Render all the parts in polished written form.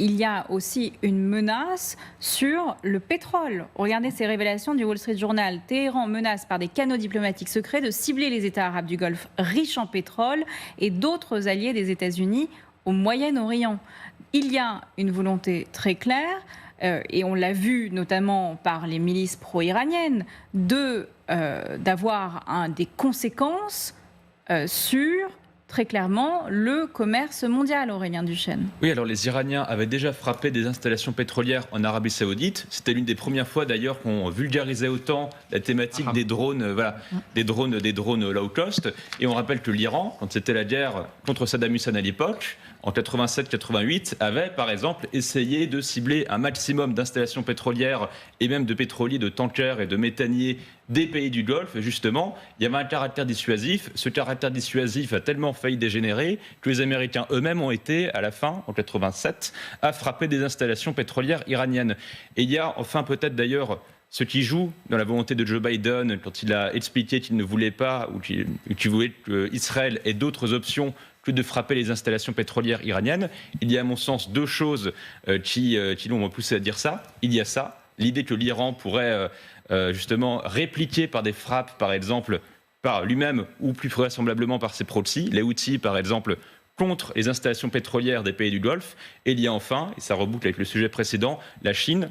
il y a aussi une menace sur le pétrole. Regardez ces révélations du Wall Street Journal. Téhéran menace par des canaux diplomatiques secrets de cibler les États arabes du Golfe riches en pétrole et d'autres alliés des États-Unis au Moyen-Orient. Il y a une volonté très claire, et on l'a vu notamment par les milices pro-iraniennes, d'avoir des conséquences sur, très clairement, le commerce mondial, Aurélien Duchesne. Oui, alors les Iraniens avaient déjà frappé des installations pétrolières en Arabie Saoudite. C'était l'une des premières fois d'ailleurs qu'on vulgarisait autant la thématique des drones, des drones low cost. Et on rappelle que l'Iran, quand c'était la guerre contre Saddam Hussein à l'époque, en 87-88, avait par exemple essayé de cibler un maximum d'installations pétrolières et même de pétroliers, de tankers et de méthaniers des pays du Golfe. Justement, il y avait un caractère dissuasif. Ce caractère dissuasif a tellement failli dégénérer que les Américains eux-mêmes ont été, à la fin, en 87, à frapper des installations pétrolières iraniennes. Et il y a enfin peut-être d'ailleurs ce qui joue dans la volonté de Joe Biden quand il a expliqué qu'il ne voulait pas ou qu'il voulait qu'Israël ait d'autres options que de frapper les installations pétrolières iraniennes. Il y a à mon sens deux choses qui l'ont poussé à dire ça. Il y a ça, l'idée que l'Iran pourrait justement répliquer par des frappes, par exemple, par lui-même ou plus vraisemblablement par ses proxys, les Houthis par exemple, contre les installations pétrolières des pays du Golfe. Et il y a enfin, et ça reboucle avec le sujet précédent, la Chine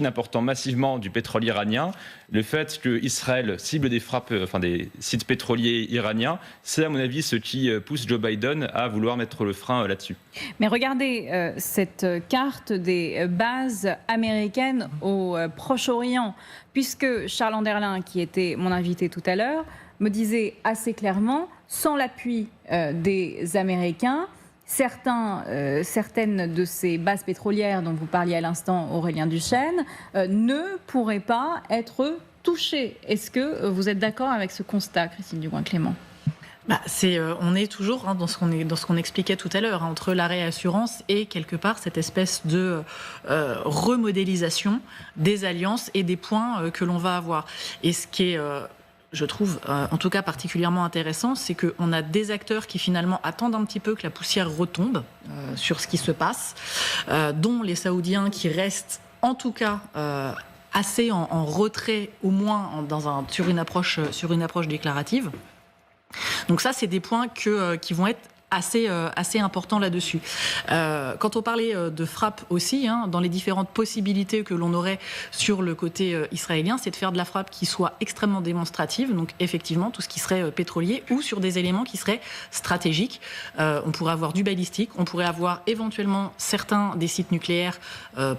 important massivement du pétrole iranien. Le fait qu'Israël cible des frappes, des sites pétroliers iraniens, c'est à mon avis ce qui pousse Joe Biden à vouloir mettre le frein là-dessus. Mais regardez cette carte des bases américaines au Proche-Orient, puisque Charles Anderlin, qui était mon invité tout à l'heure, me disait assez clairement, sans l'appui des Américains, certaines de ces bases pétrolières dont vous parliez à l'instant, Aurélien Duchesne, ne pourraient pas être touchées. Est-ce que vous êtes d'accord avec ce constat, Christine Dugouin-Clément ? On est toujours dans ce qu'on expliquait tout à l'heure, entre la réassurance et quelque part cette espèce de remodélisation des alliances et des points que l'on va avoir. Et ce qui est je trouve, en tout cas particulièrement intéressant, c'est qu'on a des acteurs qui finalement attendent un petit peu que la poussière retombe sur ce qui se passe, dont les Saoudiens qui restent en tout cas assez en retrait, au moins sur une approche déclarative. Donc ça, c'est des points qui vont être assez important là-dessus. Quand on parlait de frappe aussi, dans les différentes possibilités que l'on aurait sur le côté israélien, c'est de faire de la frappe qui soit extrêmement démonstrative, donc effectivement tout ce qui serait pétrolier, ou sur des éléments qui seraient stratégiques. On pourrait avoir du balistique, on pourrait avoir éventuellement certains des sites nucléaires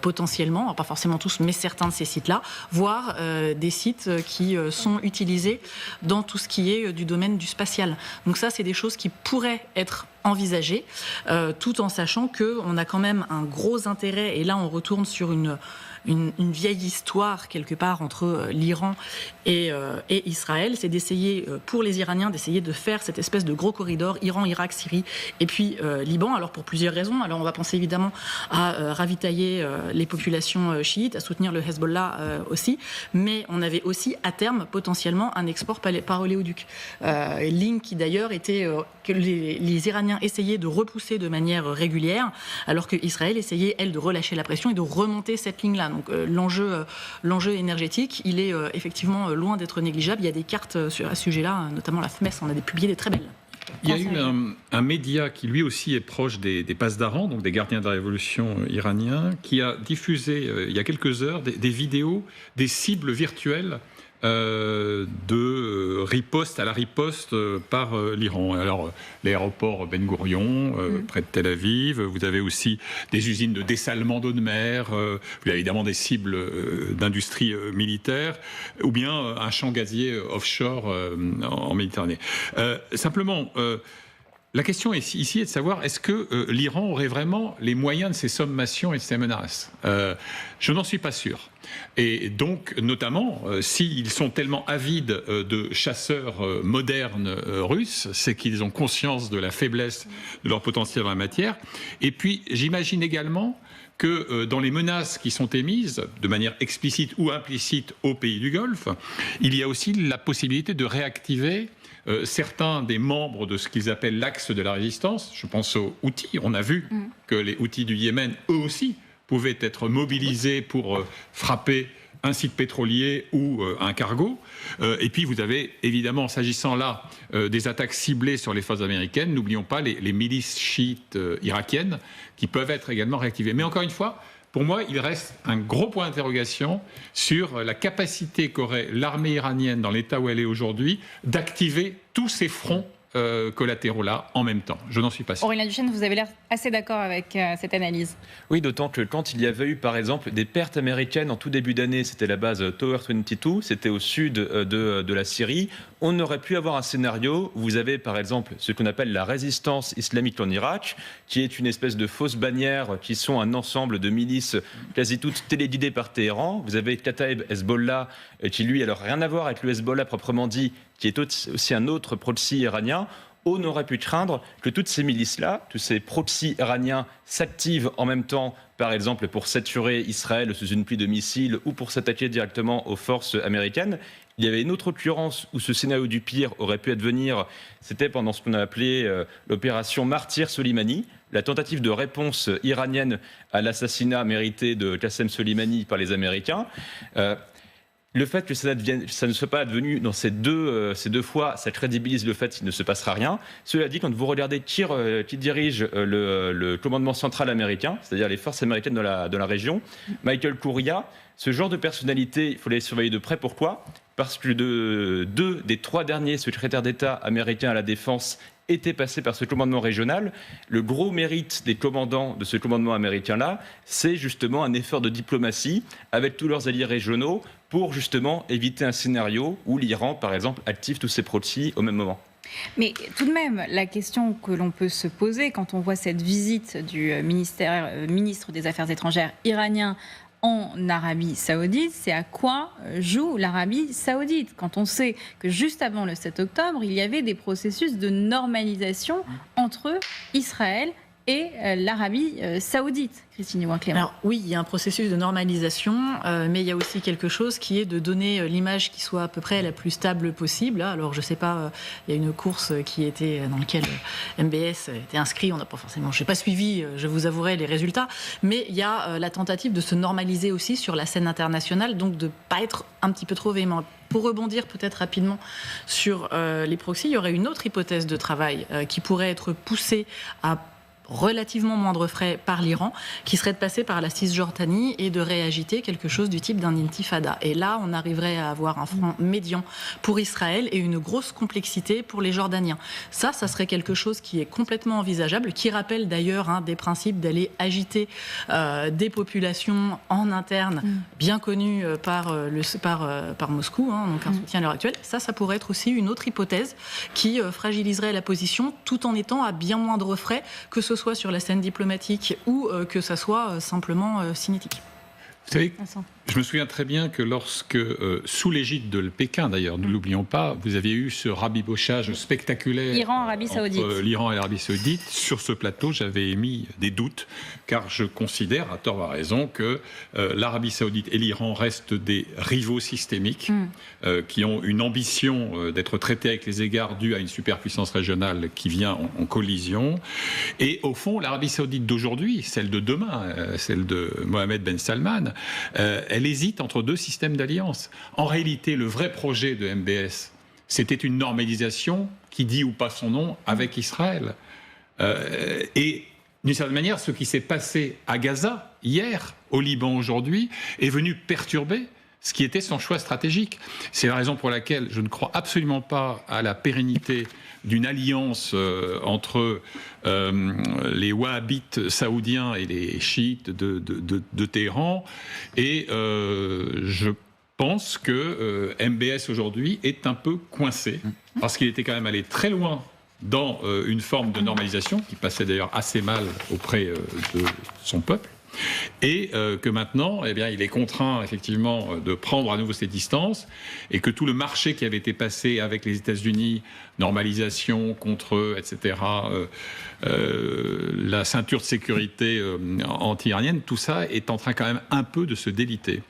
potentiellement, alors pas forcément tous, mais certains de ces sites-là, voire des sites qui sont utilisés dans tout ce qui est du domaine du spatial. Donc ça, c'est des choses qui pourraient être envisagées, tout en sachant qu'on a quand même un gros intérêt, et là on retourne sur une vieille histoire quelque part entre l'Iran et Israël, c'est d'essayer, pour les Iraniens, d'essayer de faire cette espèce de gros corridor Iran, Irak, Syrie et puis Liban, alors pour plusieurs raisons. Alors on va penser évidemment à ravitailler les populations chiites, à soutenir le Hezbollah aussi, mais on avait aussi à terme potentiellement un export par oléoduc. Ligne qui d'ailleurs était que les Iraniens essayaient de repousser de manière régulière, alors que Israël essayait, elle, de relâcher la pression et de remonter cette ligne-là. Donc l'enjeu énergétique, il est effectivement loin d'être négligeable. Il y a des cartes à ce sujet-là, notamment la FMES, on a publié des très belles. Il y a eu un média qui lui aussi est proche des pasdaran, donc des gardiens de la révolution iraniens, qui a diffusé il y a quelques heures des vidéos des cibles virtuelles de riposte à la riposte par l'Iran. Alors, l'aéroport Ben Gourion, près de Tel Aviv, vous avez aussi des usines de dessalement d'eau de mer, vous avez évidemment des cibles d'industrie militaire, ou bien un champ gazier offshore en Méditerranée. Simplement, la question ici est de savoir, est-ce que l'Iran aurait vraiment les moyens de ces sommations et de ces menaces ? Je n'en suis pas sûr. Et donc, notamment, s'ils sont tellement avides de chasseurs modernes russes, c'est qu'ils ont conscience de la faiblesse de leur potentiel dans la matière. Et puis, j'imagine également que dans les menaces qui sont émises, de manière explicite ou implicite aux pays du Golfe, il y a aussi la possibilité de réactiver certains des membres de ce qu'ils appellent l'axe de la résistance, je pense aux Houthis, on a vu que les Houthis du Yémen, eux aussi, pouvaient être mobilisés pour frapper un site pétrolier ou un cargo. Et puis vous avez évidemment, s'agissant là des attaques ciblées sur les forces américaines, n'oublions pas les milices chiites irakiennes qui peuvent être également réactivées. Mais encore une fois, pour moi, il reste un gros point d'interrogation sur la capacité qu'aurait l'armée iranienne, dans l'état où elle est aujourd'hui, d'activer tous ces fronts collatéraux-là en même temps. Je n'en suis pas sûr. Aurélien Duchesne, vous avez l'air assez d'accord avec cette analyse. Oui, d'autant que quand il y avait eu, par exemple, des pertes américaines en tout début d'année, c'était la base Tower 22, c'était au sud de la Syrie, on aurait pu avoir un scénario où vous avez, par exemple, ce qu'on appelle la résistance islamique en Irak, qui est une espèce de fausse bannière, qui sont un ensemble de milices quasi toutes téléguidées par Téhéran. Vous avez Kataeb Hezbollah, qui lui, alors rien à voir avec le Hezbollah proprement dit, qui est aussi un autre proxy iranien. On aurait pu craindre que toutes ces milices-là, tous ces proxys iraniens s'activent en même temps, par exemple pour saturer Israël sous une pluie de missiles ou pour s'attaquer directement aux forces américaines. Il y avait une autre occurrence où ce scénario du pire aurait pu advenir, c'était pendant ce qu'on a appelé l'opération Martyr Soleimani, la tentative de réponse iranienne à l'assassinat mérité de Qassem Soleimani par les Américains. Le fait que ça ne soit pas advenu dans ces deux fois, ça crédibilise le fait qu'il ne se passera rien. Cela dit, quand vous regardez qui dirige le commandement central américain, c'est-à-dire les forces américaines de la région, Michael Kouria, ce genre de personnalité, il faut les surveiller de près. Pourquoi ? Parce que deux des 3 derniers secrétaires d'État américains à la défense étaient passés par ce commandement régional. Le gros mérite des commandants de ce commandement américain-là, c'est justement un effort de diplomatie avec tous leurs alliés régionaux pour justement éviter un scénario où l'Iran, par exemple, active tous ses proxys au même moment. Mais tout de même, la question que l'on peut se poser quand on voit cette visite du ministre des Affaires étrangères iranien en Arabie Saoudite, c'est à quoi joue l'Arabie Saoudite quand on sait que juste avant le 7 octobre, il y avait des processus de normalisation entre Israël et l'Arabie Saoudite. Christine Houin-Clément. Alors oui, il y a un processus de normalisation, mais il y a aussi quelque chose qui est de donner l'image qui soit à peu près la plus stable possible. Alors je ne sais pas, il y a une course qui était dans laquelle MBS était inscrit, on n'a pas forcément, je n'ai pas suivi, je vous avouerai les résultats, mais il y a la tentative de se normaliser aussi sur la scène internationale, donc de ne pas être un petit peu trop véhément. Pour rebondir peut-être rapidement sur les proxys, il y aurait une autre hypothèse de travail qui pourrait être poussée à relativement moindre frais par l'Iran, qui serait de passer par la Cisjordanie et de réagiter quelque chose du type d'un intifada. Et là, on arriverait à avoir un front médian pour Israël et une grosse complexité pour les Jordaniens. Ça serait quelque chose qui est complètement envisageable, qui rappelle d'ailleurs des principes d'aller agiter des populations en interne, bien connues par Moscou, donc un soutien à l'heure actuelle. Ça pourrait être aussi une autre hypothèse qui fragiliserait la position tout en étant à bien moindre frais, que ce soit sur la scène diplomatique ou que ça soit simplement cinétique. Vous savez, je me souviens très bien que lorsque, sous l'égide de Pékin d'ailleurs, ne l'oublions pas, vous aviez eu ce rabibochage spectaculaire entre l'Iran et l'Arabie Saoudite. Sur ce plateau, j'avais émis des doutes, car je considère, à tort ou à raison, que l'Arabie Saoudite et l'Iran restent des rivaux systémiques qui ont une ambition d'être traités avec les égards dus à une superpuissance régionale qui vient en collision. Et au fond, l'Arabie Saoudite d'aujourd'hui, celle de demain, celle de Mohamed Ben Salman, elle hésite entre 2 systèmes d'alliance. En réalité, le vrai projet de MBS, c'était une normalisation qui dit ou pas son nom avec Israël. Et d'une certaine manière, ce qui s'est passé à Gaza hier, au Liban aujourd'hui, est venu perturber ce qui était son choix stratégique. C'est la raison pour laquelle je ne crois absolument pas à la pérennité d'une alliance entre les wahhabites saoudiens et les chiites de Téhéran. Et je pense que MBS aujourd'hui est un peu coincé, parce qu'il était quand même allé très loin dans une forme de normalisation, qui passait d'ailleurs assez mal auprès de son peuple. Et que maintenant, il est contraint effectivement de prendre à nouveau ses distances, et que tout le marché qui avait été passé avec les États-Unis, normalisation contre eux, etc., la ceinture de sécurité anti-iranienne, tout ça est en train quand même un peu de se déliter.